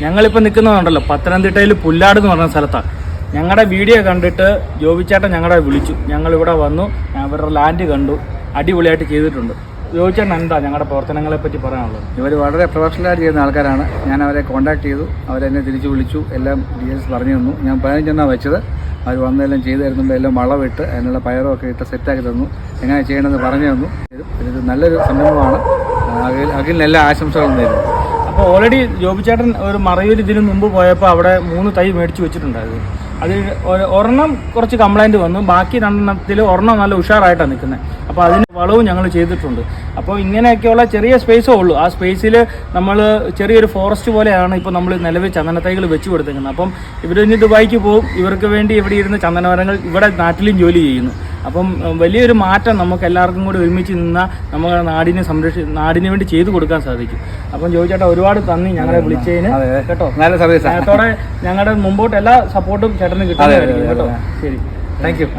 ഞങ്ങളിപ്പോൾ നിൽക്കുന്നതുണ്ടല്ലോ പത്തനംതിട്ടയിൽ പുല്ലാട് എന്ന് പറഞ്ഞ സ്ഥലത്താണ്. ഞങ്ങളുടെ വീഡിയോ കണ്ടിട്ട് ജോബിച്ചേട്ടൻ ഞങ്ങളെ വിളിച്ചു. ഞങ്ങളിവിടെ വന്നു, അവരുടെ ലാൻഡ് കണ്ടു, അടിപൊളിയായിട്ട് ചെയ്തിട്ടുണ്ട്. ജോബിച്ചേട്ടൻ എന്താ ഞങ്ങളുടെ പ്രവർത്തനങ്ങളെ പറ്റി പറയാനുള്ളത്? ഇവർ വളരെ പ്രൊഫഷണലായിട്ട് ചെയ്യുന്ന ആൾക്കാരാണ്. ഞാൻ അവരെ കോൺടാക്ട് ചെയ്തു, അവരെന്നെ തിരിച്ചു വിളിച്ചു, എല്ലാം ഡീറ്റെയിൽസ് പറഞ്ഞു തന്നു. ഞാൻ 15 വെച്ചത്. അവർ വന്നെല്ലാം ചെയ്തു തരുന്നുണ്ട്. എല്ലാം വളമിട്ട് അതിനുള്ള പയറൊക്കെ ഇട്ട് സെറ്റാക്കി തന്നു. എങ്ങനെ ചെയ്യണമെന്ന് പറഞ്ഞു തന്നു. ഇത് നല്ലൊരു സംരംഭമാണ്. അഖിലിന് എല്ലാ ആശംസകളും നേരുന്നു. അപ്പോൾ ഓൾറെഡി ജോബിച്ചേട്ടൻ ഒരു മറയൂർ ഇതിന് മുമ്പ് പോയപ്പോൾ അവിടെ 3 തൈ മേടിച്ച് വെച്ചിട്ടുണ്ടായിരുന്നു. അത് ഒരെണ്ണം കുറച്ച് കംപ്ലൈൻറ്റ് വന്നു, ബാക്കി 2 ഒരെണ്ണം നല്ല ഉഷാറായിട്ടാണ് നിൽക്കുന്നത്. അപ്പോൾ അതിന് വളവും ഞങ്ങൾ ചെയ്തിട്ടുണ്ട്. അപ്പോൾ ഇങ്ങനെയൊക്കെയുള്ള ചെറിയ സ്പേസേ ഉള്ളൂ. ആ സ്പേസിൽ നമ്മൾ ചെറിയൊരു ഫോറസ്റ്റ് പോലെയാണ് ഇപ്പോൾ നമ്മൾ നിലവിൽ ചന്ദനത്തൈകൾ വെച്ച് കൊടുത്തേക്കുന്നത്. അപ്പം ഇവർ ഇനി ദുബായിക്ക് പോകും. ഇവർക്ക് വേണ്ടി ഇവിടെ ഇരുന്ന് ചന്ദനമരങ്ങൾ ഇവിടെ നാട്ടിലും ജോലി ചെയ്യുന്നു. അപ്പം വലിയൊരു മാറ്റം നമുക്ക് എല്ലാവർക്കും കൂടി ഒരുമിച്ച് നിന്നാൽ നമ്മുടെ നാടിന് വേണ്ടി ചെയ്തു കൊടുക്കാൻ സാധിക്കും. അപ്പം ജോബിച്ചേട്ടാ ഒരുപാട് നന്ദി ഞങ്ങളെ വിളിച്ചതിന് കേട്ടോ. നല്ല സർവീസ്. നേരത്തോടെ ഞങ്ങളുടെ മുമ്പോട്ട് എല്ലാ സപ്പോർട്ടും ചേട്ടന് കിട്ടുന്നതായിരിക്കും കേട്ടോ. ശരി, താങ്ക് യു.